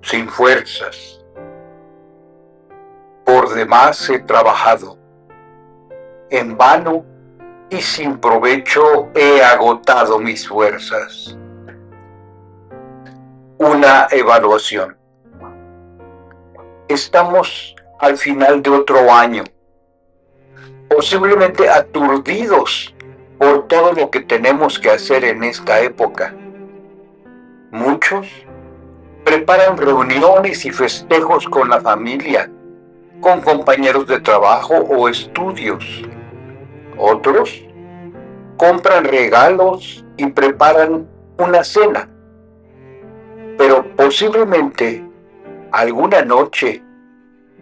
sin fuerzas. Por demás he trabajado. En vano y sin provecho he agotado mis fuerzas. Una evaluación. Estamos al final de otro año, posiblemente aturdidos por todo lo que tenemos que hacer en esta época. Muchos preparan reuniones y festejos con la familia, con compañeros de trabajo o estudios. Otros compran regalos y preparan una cena. Pero posiblemente alguna noche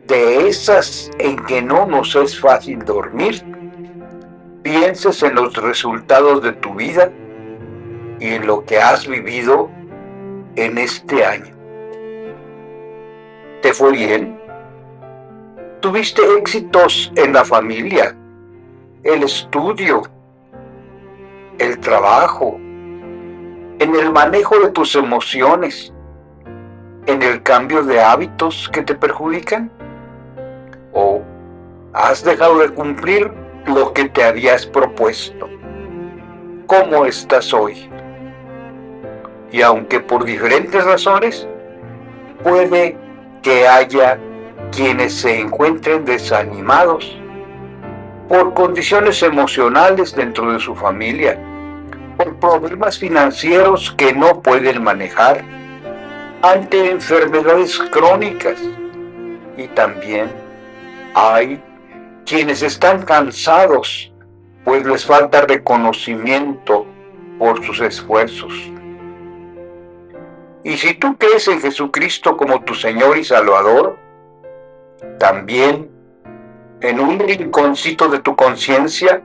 de esas en que no nos es fácil dormir, pienses en los resultados de tu vida y en lo que has vivido en este año. ¿Te fue bien? ¿Tuviste éxitos en la familia, el estudio, el trabajo, en el manejo de tus emociones, en el cambio de hábitos que te perjudican? ¿O has dejado de cumplir lo que te habías propuesto? ¿Cómo estás hoy? Y aunque por diferentes razones, puede que haya quienes se encuentren desanimados por condiciones emocionales dentro de su familia, por problemas financieros que no pueden manejar, ante enfermedades crónicas. Y también hay quienes están cansados, pues les falta reconocimiento por sus esfuerzos. Y si tú crees en Jesucristo como tu Señor y Salvador, también en un rinconcito de tu conciencia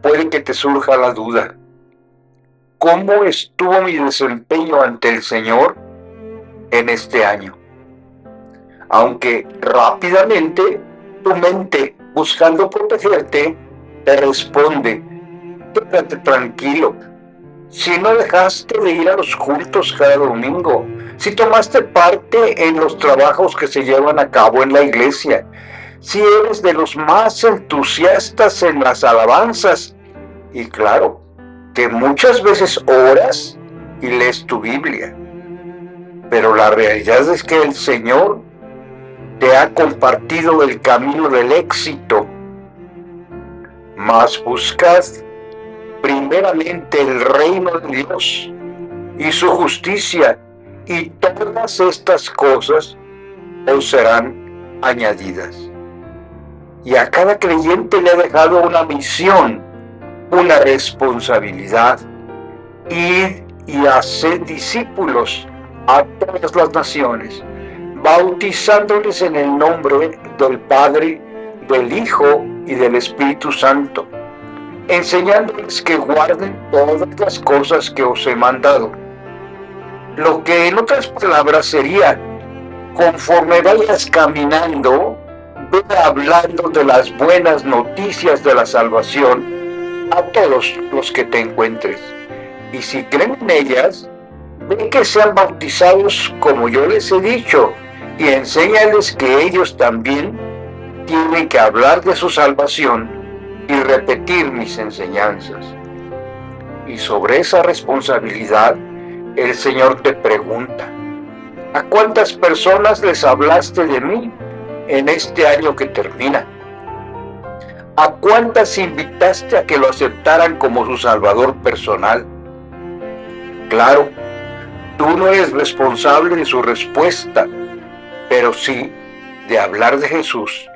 puede que te surja la duda: ¿cómo estuvo mi desempeño ante el Señor en este año? Aunque rápidamente tu mente, buscando protegerte, te responde: quédate tranquilo. Si no dejaste de ir a los cultos cada domingo, si tomaste parte en los trabajos que se llevan a cabo en la iglesia, si eres de los más entusiastas en las alabanzas, y claro, que muchas veces oras y lees tu Biblia. Pero la realidad es que el Señor te ha compartido el camino del éxito. Mas buscad primeramente el reino de Dios y su justicia, y todas estas cosas os serán añadidas. Y a cada creyente le ha dejado una misión, una responsabilidad: id y haced discípulos a todas las naciones, bautizándoles en el nombre del Padre, del Hijo y del Espíritu Santo, enseñándoles que guarden todas las cosas que os he mandado. Lo que en otras palabras sería: conforme vayas caminando, ve hablando de las buenas noticias de la salvación a todos los que te encuentres. Y si creen en ellas, ve que sean bautizados como yo les he dicho, y enséñales que ellos también tienen que hablar de su salvación y repetir mis enseñanzas. Y sobre esa responsabilidad, el Señor te pregunta: ¿a cuántas personas les hablaste de mí en este año que termina? ¿A cuántas invitaste a que lo aceptaran como su Salvador personal? Claro, tú no eres responsable de su respuesta, pero sí de hablar de Jesús.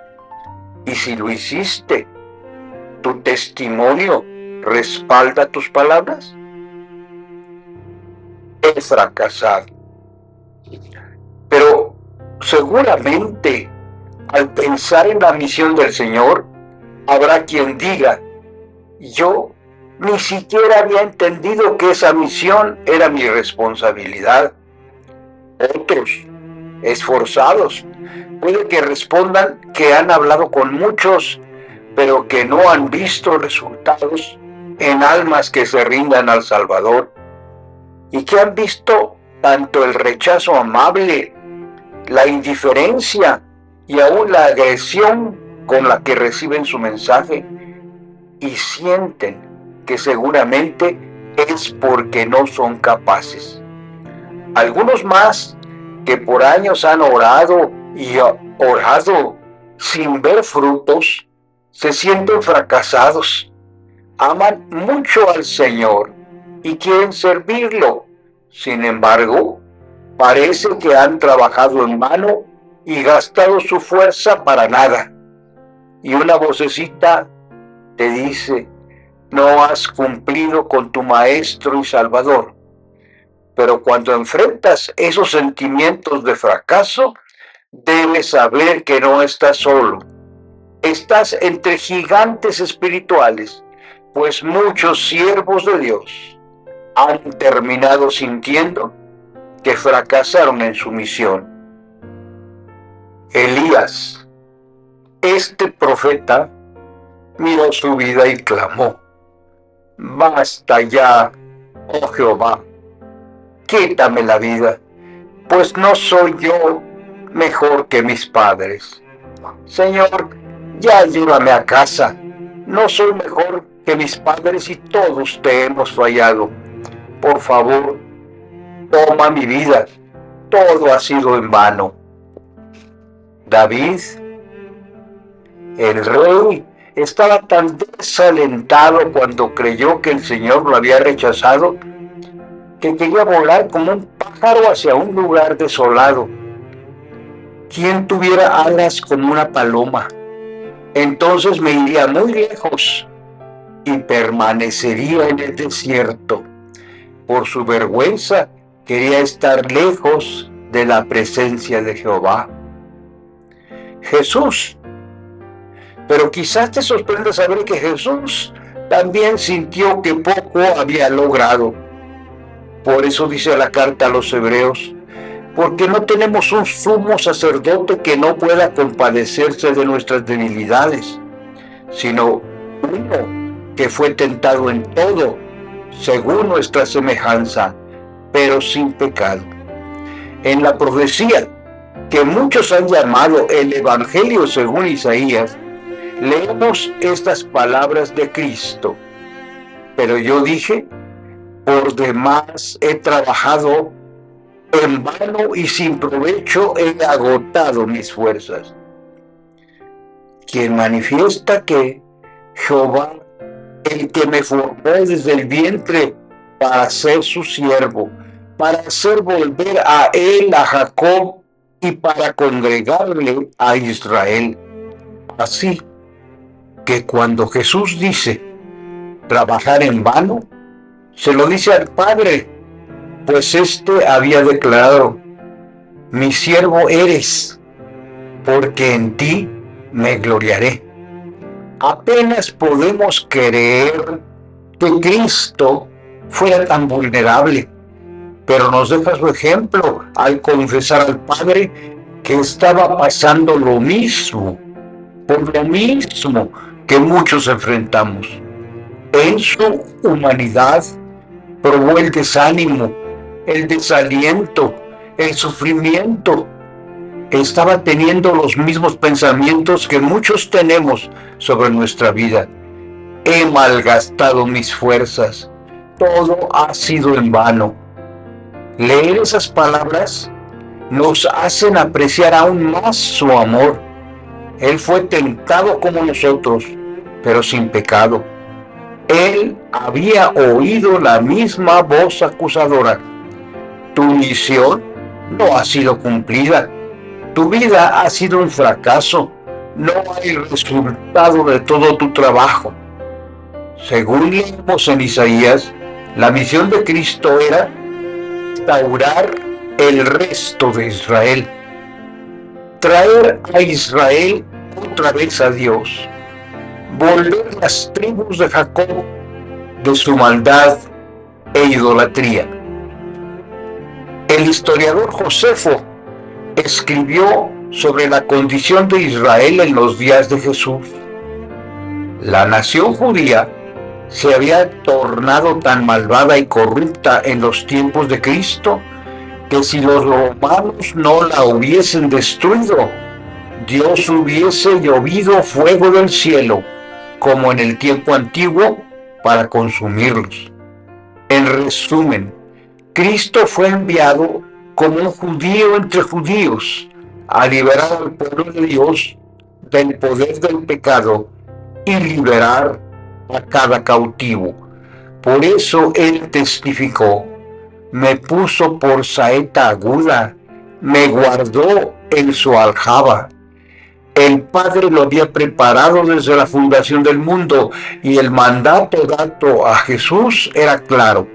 Y si lo hiciste, ¿tu testimonio respalda tus palabras? He fracasado. Pero seguramente, al pensar en la misión del Señor, habrá quien diga: yo ni siquiera había entendido que esa misión era mi responsabilidad. Otros, esforzados, puede que respondan que han hablado con muchos, pero que no han visto resultados en almas que se rindan al Salvador, y que han visto tanto el rechazo amable la indiferencia y aún la agresión con la que reciben su mensaje, y sienten que seguramente es porque no son capaces. Algunos más que por años han orado y orado sin ver frutos, se sienten fracasados. Aman mucho al Señor y quieren servirlo. Sin embargo, parece que han trabajado en vano y gastado su fuerza para nada. Y una vocecita te dice: no has cumplido con tu Maestro y Salvador. Pero cuando enfrentas esos sentimientos de fracaso, debes saber que no estás solo. Estás entre gigantes espirituales, pues muchos siervos de Dios han terminado sintiendo que fracasaron en su misión. Elías, este profeta, miró su vida y clamó: basta ya, oh Jehová, quítame la vida, pues no soy yo mejor que mis padres. Señor, ya llévame a casa, no soy mejor que mis padres y todos te hemos fallado. Por favor, toma mi vida, todo ha sido en vano. David, el rey, estaba tan desalentado cuando creyó que el Señor lo había rechazado, que quería volar como un pájaro hacia un lugar desolado. ¿Quién tuviera alas como una paloma? Entonces me iría muy lejos y permanecería en el desierto. Por su vergüenza quería estar lejos de la presencia de Jehová. Jesús. Pero quizás te sorprenda saber que Jesús también sintió que poco había logrado. Por eso dice la carta a los Hebreos: porque no tenemos un sumo sacerdote que no pueda compadecerse de nuestras debilidades, sino uno que fue tentado en todo, según nuestra semejanza, pero sin pecado. En la profecía que muchos han llamado el Evangelio según Isaías, leemos estas palabras de Cristo: pero yo dije, por demás he trabajado en vano y sin provecho he agotado mis fuerzas. Quien manifiesta que Jehová, el que me formó desde el vientre para ser su siervo, para hacer volver a él a Jacob y para congregarle a Israel. Así que cuando Jesús dice trabajar en vano, se lo dice al Padre, pues éste había declarado: mi siervo eres, porque en ti me gloriaré. Apenas podemos creer que Cristo fuera tan vulnerable, pero nos deja su ejemplo al confesar al Padre que estaba pasando lo mismo, por lo mismo que muchos enfrentamos. En su humanidad probó el desánimo, el desaliento, el sufrimiento. Estaba teniendo los mismos pensamientos que muchos tenemos sobre nuestra vida. He malgastado mis fuerzas, todo ha sido en vano. Leer esas palabras nos hacen apreciar aún más su amor. Él fue tentado como nosotros, pero sin pecado. Él había oído la misma voz acusadora: tu misión no ha sido cumplida, tu vida ha sido un fracaso, no hay resultado de todo tu trabajo. Según leemos en Isaías, la misión de Cristo era restaurar el resto de Israel, traer a Israel otra vez a Dios, volver las tribus de Jacob de su maldad e idolatría. El historiador Josefo escribió sobre la condición de Israel en los días de Jesús. La nación judía se había tornado tan malvada y corrupta en los tiempos de Cristo que si los romanos no la hubiesen destruido, Dios hubiese llovido fuego del cielo, como en el tiempo antiguo, para consumirlos. En resumen, Cristo fue enviado como un judío entre judíos a liberar al pueblo de Dios del poder del pecado y liberar a cada cautivo. Por eso Él testificó: me puso por saeta aguda, me guardó en su aljaba. El Padre lo había preparado desde la fundación del mundo, y el mandato dado a Jesús era claro: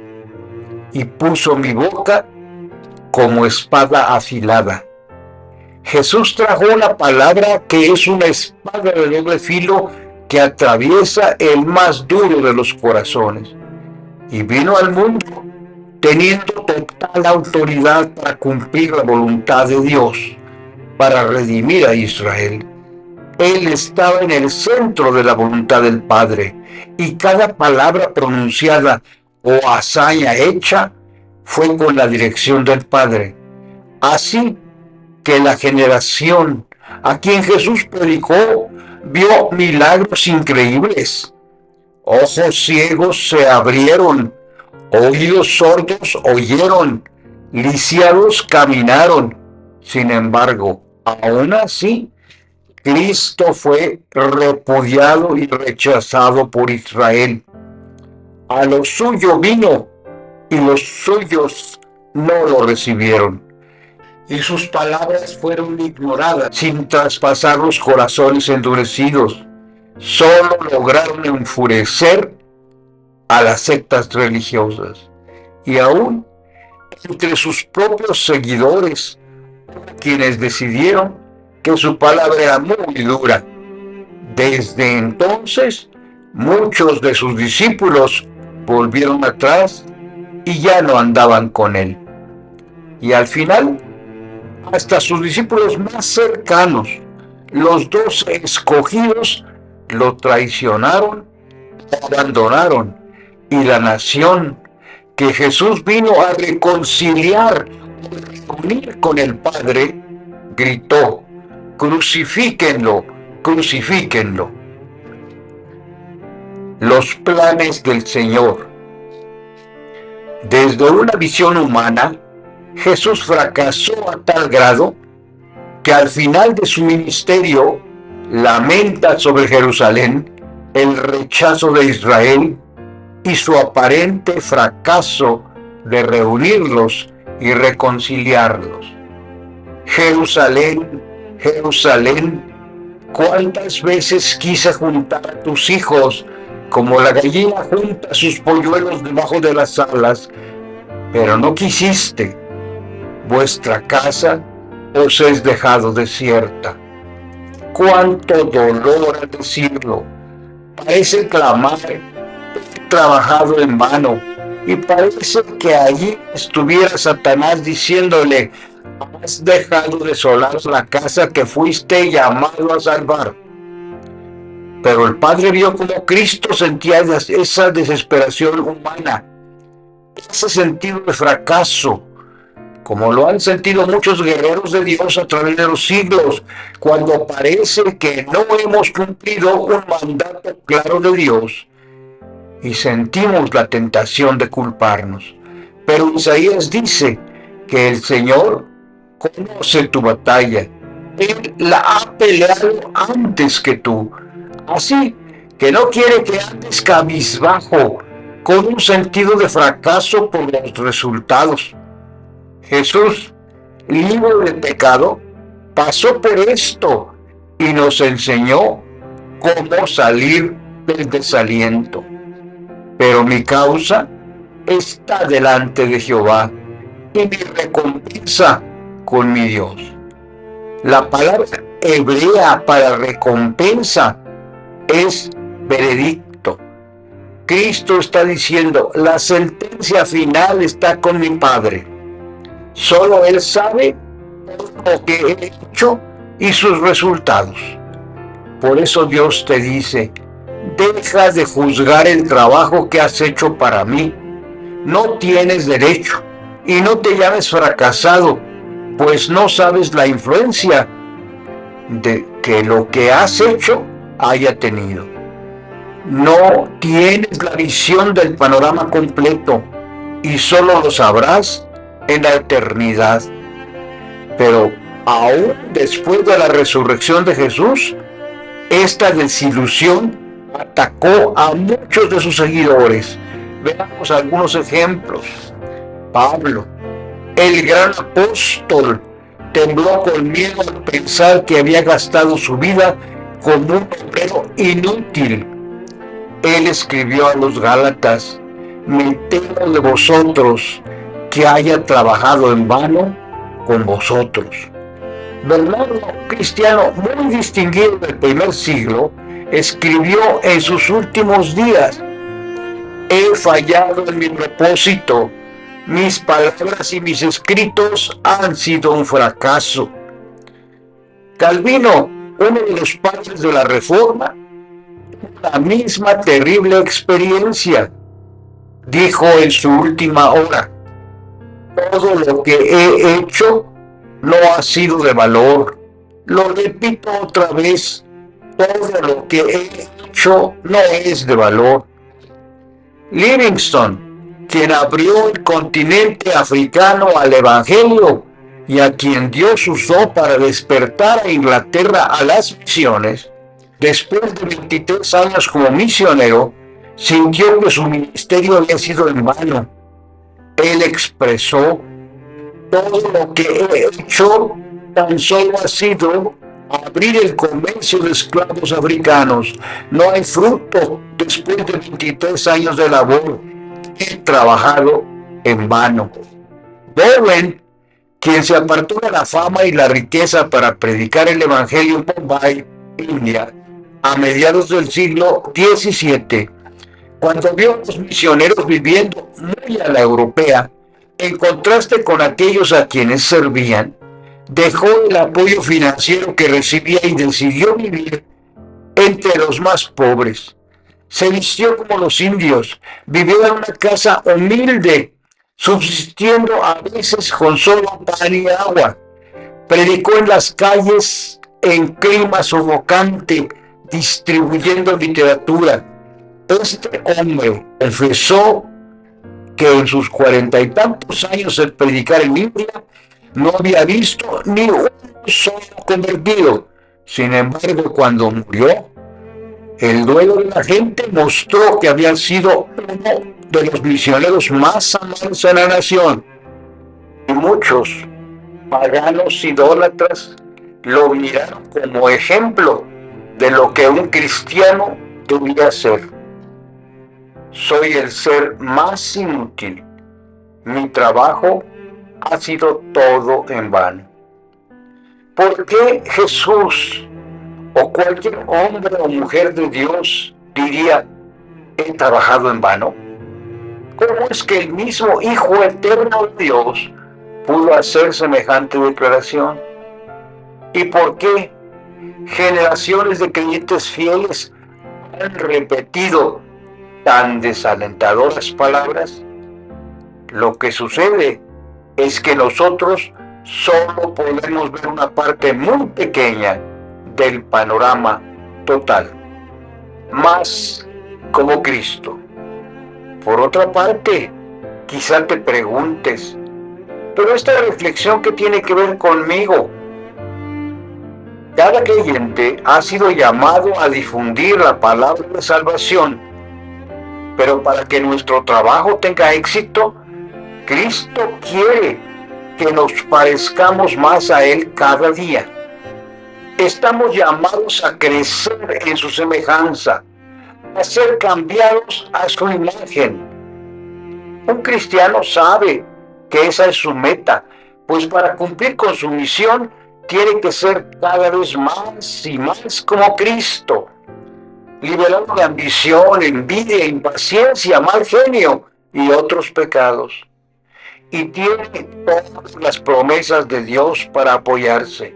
y puso mi boca como espada afilada. Jesús trajo la palabra, que es una espada de doble filo que atraviesa el más duro de los corazones, y vino al mundo teniendo total autoridad para cumplir la voluntad de Dios, para redimir a Israel. Él estaba en el centro de la voluntad del Padre, y cada palabra pronunciada o hazaña hecha fue con la dirección del Padre. Así que la generación a quien Jesús predicó vio milagros increíbles. Ojos ciegos se abrieron, oídos sordos oyeron, lisiados caminaron. Sin embargo, aún así, Cristo fue repudiado y rechazado por Israel. A lo suyo vino, y los suyos no lo recibieron, y sus palabras fueron ignoradas, sin traspasar los corazones endurecidos. Solo lograron enfurecer a las sectas religiosas, y aún entre sus propios seguidores, quienes decidieron que su palabra era muy dura. Desde entonces, muchos de sus discípulos volvieron atrás y ya no andaban con él. Y al final, hasta sus discípulos más cercanos, los 12 escogidos, lo traicionaron, lo abandonaron, y la nación que Jesús vino a reconciliar, a reunir con el Padre, gritó: crucifíquenlo, crucifíquenlo. Los planes del Señor. Desde una visión humana, Jesús fracasó a tal grado que al final de su ministerio lamenta sobre Jerusalén, el rechazo de Israel y su aparente fracaso de reunirlos y reconciliarlos. Jerusalén, Jerusalén, ¿cuántas veces quise juntar a tus hijos como la gallina junta sus polluelos debajo de las alas, pero no quisiste? Vuestra casa os es dejado desierta. Cuánto dolor al decirlo. Parece clamar: he trabajado en vano. Y parece que allí estuviera Satanás diciéndole: has dejado desolar la casa que fuiste llamado a salvar. Pero el Padre vio cómo Cristo sentía esa desesperación humana, ese sentido de fracaso, como lo han sentido muchos guerreros de Dios a través de los siglos, cuando parece que no hemos cumplido un mandato claro de Dios y sentimos la tentación de culparnos. Pero Isaías dice que el Señor conoce tu batalla, Él la ha peleado antes que tú, así que no quiere que andes cabizbajo, con un sentido de fracaso por los resultados. Jesús, libre del pecado, pasó por esto y nos enseñó cómo salir del desaliento. Pero mi causa está delante de Jehová, y mi recompensa con mi Dios. La palabra hebrea para recompensa es veredicto. Cristo está diciendo: la sentencia final está con mi Padre. Solo Él sabe lo que he hecho y sus resultados. Por eso Dios te dice: deja de juzgar el trabajo que has hecho para mí. No tienes derecho. Y no te llames fracasado, pues no sabes la influencia de que lo que has hecho haya tenido. No tienes la visión del panorama completo y solo lo sabrás en la eternidad. Pero aún después de la resurrección de Jesús, esta desilusión atacó a muchos de sus seguidores. Veamos algunos ejemplos. Pablo, el gran apóstol, tembló con miedo al pensar que había gastado su vida como un obrero inútil. Él escribió a los Gálatas: me temo de vosotros que haya trabajado en vano con vosotros. Bernardo, un cristiano muy distinguido del primer siglo, escribió en sus últimos días: he fallado en mi propósito, mis palabras y mis escritos han sido un fracaso. Calvino, uno de los padres de la Reforma, la misma terrible experiencia. Dijo en su última hora: todo lo que he hecho no ha sido de valor. Lo repito otra vez, todo lo que he hecho no es de valor. Livingstone, quien abrió el continente africano al Evangelio y a quien Dios usó para despertar a Inglaterra a las misiones, después de 23 años como misionero, sintió que su ministerio había sido en vano. Él expresó: todo lo que he hecho tan solo ha sido abrir el comercio de esclavos africanos. No hay fruto después de 23 años de labor. He trabajado en vano. Bowen, quien se apartó de la fama y la riqueza para predicar el Evangelio en Bombay, India, a mediados del siglo XVII, cuando vio a los misioneros viviendo muy a la europea, en contraste con aquellos a quienes servían, dejó el apoyo financiero que recibía y decidió vivir entre los más pobres. Se vistió como los indios, vivió en una casa humilde, subsistiendo a veces con solo pan y agua. Predicó en las calles en clima sofocante, distribuyendo literatura. Este hombre confesó que en sus 40 y tantos años de predicar en India no había visto ni un solo convertido. Sin embargo, cuando murió, el duelo de la gente mostró que había sido uno de los misioneros más amados en la nación. Y muchos paganos idólatras lo miraron como ejemplo de lo que un cristiano debía ser. Soy el ser más inútil. Mi trabajo ha sido todo en vano. ¿Por qué Jesús o cualquier hombre o mujer de Dios diría: he trabajado en vano? ¿Cómo es que el mismo Hijo Eterno de Dios pudo hacer semejante declaración? ¿Y por qué generaciones de creyentes fieles han repetido tan desalentadoras palabras? Lo que sucede es que nosotros solo podemos ver una parte muy pequeña del panorama total, más como Cristo. Por otra parte, quizá te preguntes: pero esta reflexión, ¿qué tiene que ver conmigo? Cada creyente ha sido llamado a difundir la palabra de salvación, pero para que nuestro trabajo tenga éxito, Cristo quiere que nos parezcamos más a Él cada día. Estamos llamados a crecer en su semejanza, a ser cambiados a su imagen. Un cristiano sabe que esa es su meta, pues para cumplir con su misión tiene que ser cada vez más y más como Cristo, liberado de ambición, envidia, impaciencia, mal genio y otros pecados. Y tiene todas las promesas de Dios para apoyarse.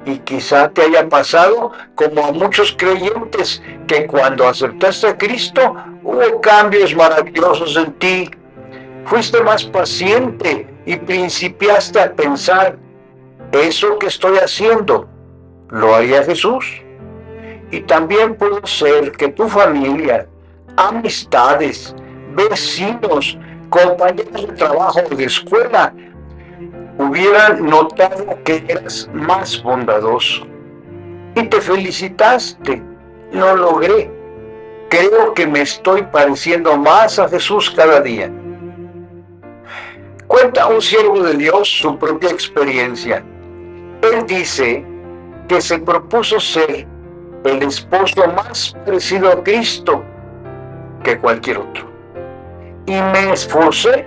Y quizá te haya pasado como a muchos creyentes, que cuando aceptaste a Cristo hubo cambios maravillosos en ti. Fuiste más paciente y principiaste a pensar, eso que estoy haciendo, ¿lo haría Jesús? Y también puede ser que tu familia, amistades, vecinos, compañeros de trabajo o de escuela hubieran notado que eras más bondadoso. Y te felicitaste. Lo logré. Creo que me estoy pareciendo más a Jesús cada día. Cuenta un siervo de Dios su propia experiencia. Él dice que se propuso ser el esposo más parecido a Cristo que cualquier otro. Y me esforcé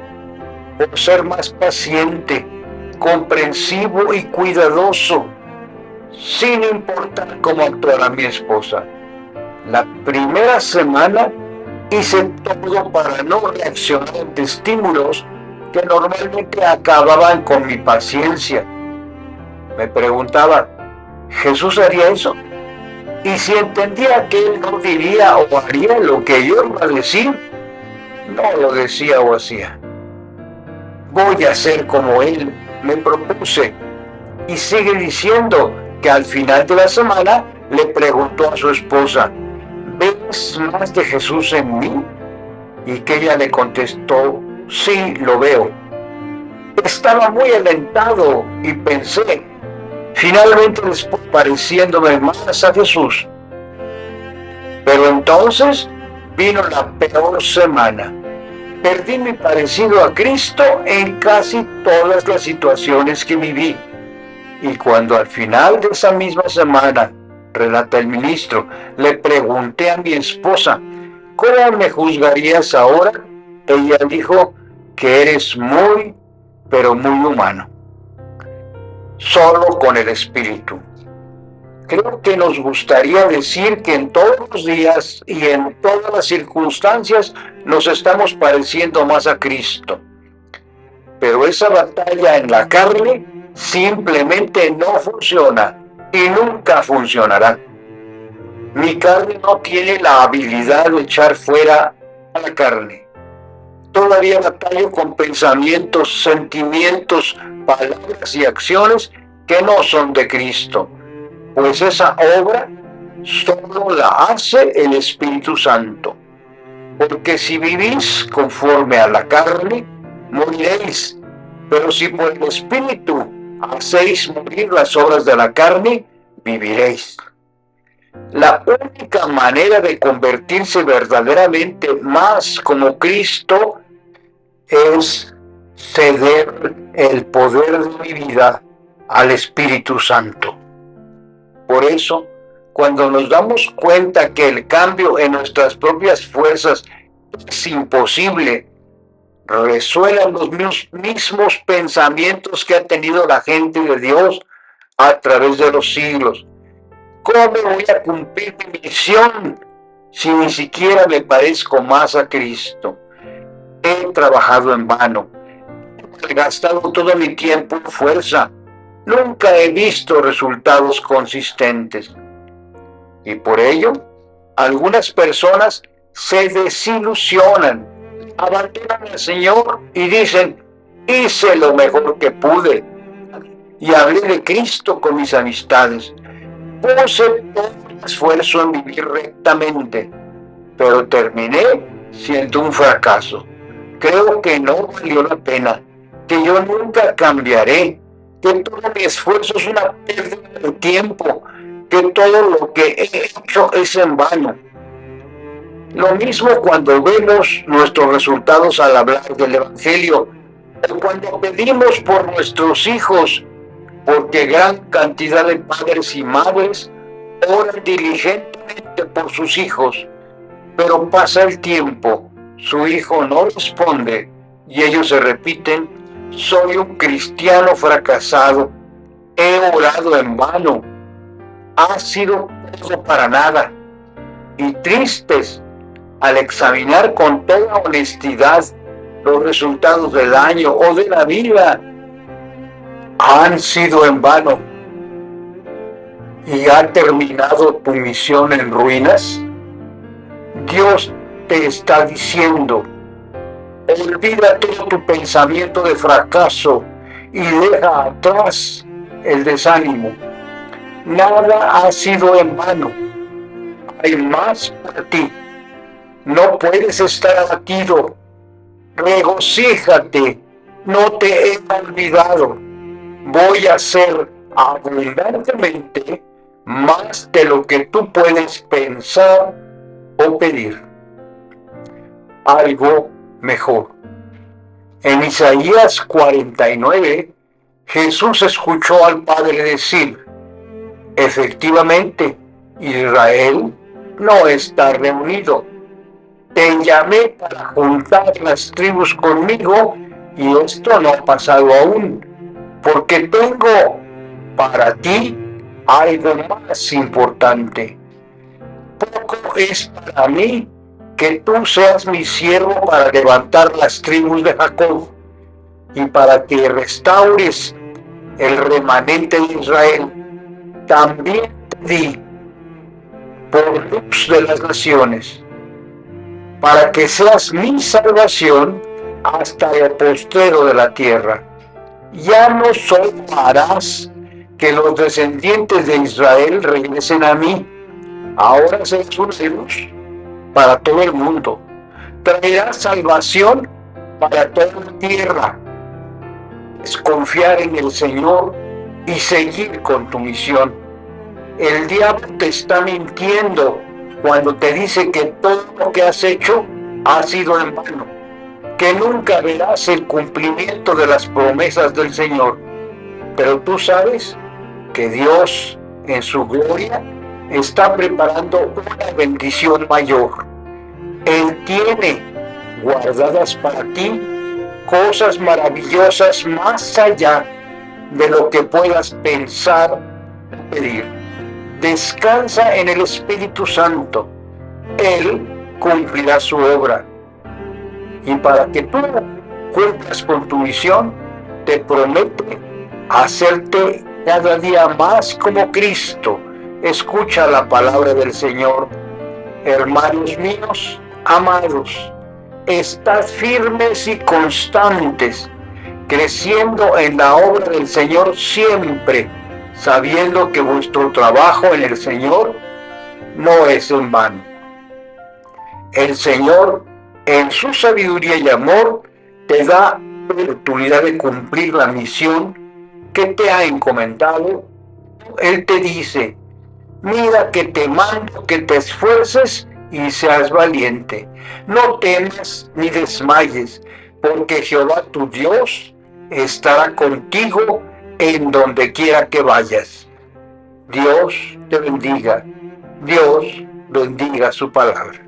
por ser más paciente, comprensivo y cuidadoso, sin importar cómo actuara mi esposa. La primera semana hice todo para no reaccionar ante estímulos que normalmente acababan con mi paciencia. Me preguntaba, ¿Jesús haría eso? Y si entendía que Él no diría o haría lo que yo iba a decir, no lo decía o hacía. Voy a ser como Él, me propuse. Y sigue diciendo que al final de la semana le preguntó a su esposa, ¿ves más de Jesús en mí? Y que ella le contestó, sí, lo veo. Estaba muy alentado y pensé, finalmente estoy pareciéndome más a Jesús. Pero entonces vino la peor semana. Perdí mi parecido a Cristo en casi todas las situaciones que viví. Y cuando al final de esa misma semana, relata el ministro, le pregunté a mi esposa, ¿cómo me juzgarías ahora? Ella dijo que eres muy, pero muy humano. Solo con el Espíritu. Creo que nos gustaría decir que en todos los días y en todas las circunstancias nos estamos pareciendo más a Cristo. Pero esa batalla en la carne simplemente no funciona y nunca funcionará. Mi carne no tiene la habilidad de echar fuera a la carne. Todavía batallo con pensamientos, sentimientos, palabras y acciones que no son de Cristo, pues esa obra solo la hace el Espíritu Santo. Porque si vivís conforme a la carne, moriréis, pero si por el Espíritu hacéis morir las obras de la carne, viviréis. La única manera de convertirse verdaderamente más como Cristo es ceder el poder de mi vida al Espíritu Santo. Por eso, cuando nos damos cuenta que el cambio en nuestras propias fuerzas es imposible, resuenan los mismos pensamientos que ha tenido la gente de Dios a través de los siglos. ¿Cómo voy a cumplir mi misión si ni siquiera me parezco más a Cristo? He trabajado en vano, he gastado todo mi tiempo y fuerza, nunca he visto resultados consistentes. Y por ello, algunas personas se desilusionan, abandonan al Señor y dicen, hice lo mejor que pude y hablé de Cristo con mis amistades. Puse todo el esfuerzo en vivir rectamente, pero terminé siendo un fracaso. Creo que no valió la pena, que yo nunca cambiaré, que todo mi esfuerzo es una pérdida de tiempo, que todo lo que he hecho es en vano. Lo mismo cuando vemos nuestros resultados al hablar del Evangelio, o cuando pedimos por nuestros hijos, porque gran cantidad de padres y madres oran diligentemente por sus hijos, pero pasa el tiempo, su hijo no responde y ellos se repiten, soy un cristiano fracasado, he orado en vano, ha sido todo para nada. Y tristes, al examinar con toda honestidad los resultados del año o de la vida, han sido en vano. ¿Y ha terminado tu misión en ruinas? Dios te está diciendo, Olvida todo tu pensamiento de fracaso y deja atrás el desánimo. Nada ha sido en vano. Hay más para ti. No puedes estar abatido. Regocíjate. No te he olvidado. Voy a hacer abundantemente más de lo que tú puedes pensar o pedir. Algo mejor. En Isaías 49, Jesús escuchó al Padre decir: efectivamente, Israel no está reunido. Te llamé para juntar las tribus conmigo y esto no ha pasado aún, porque tengo para ti algo más importante. Poco es para mí que tú seas mi siervo para levantar las tribus de Jacob y para que restaures el remanente de Israel. También te di por luz de las naciones, para que seas mi salvación hasta el postrero de la tierra. Ya no solo harás que los descendientes de Israel regresen a mí, ahora serás una luz para todo el mundo. Traerás salvación para toda la tierra. Es confiar en el Señor y seguir con tu misión. El diablo te está mintiendo cuando te dice que todo lo que has hecho ha sido en vano, que nunca verás el cumplimiento de las promesas del Señor. Pero tú sabes que Dios, en su gloria, está preparando una bendición mayor. Él tiene guardadas para ti cosas maravillosas más allá de lo que puedas pensar o pedir. Descansa en el Espíritu Santo. Él cumplirá su obra. Y para que tú cumplas con tu misión, te promete hacerte cada día más como Cristo. Escucha la palabra del Señor. Hermanos míos, amados, estad firmes y constantes, creciendo en la obra del Señor siempre, sabiendo que vuestro trabajo en el Señor no es en vano. El Señor, en su sabiduría y amor, te da la oportunidad de cumplir la misión que te ha encomendado. Él te dice: mira que te mando que te esfuerces y seas valiente. No temas ni desmayes, porque Jehová tu Dios estará contigo en donde quiera que vayas. Dios te bendiga. Dios bendiga su palabra.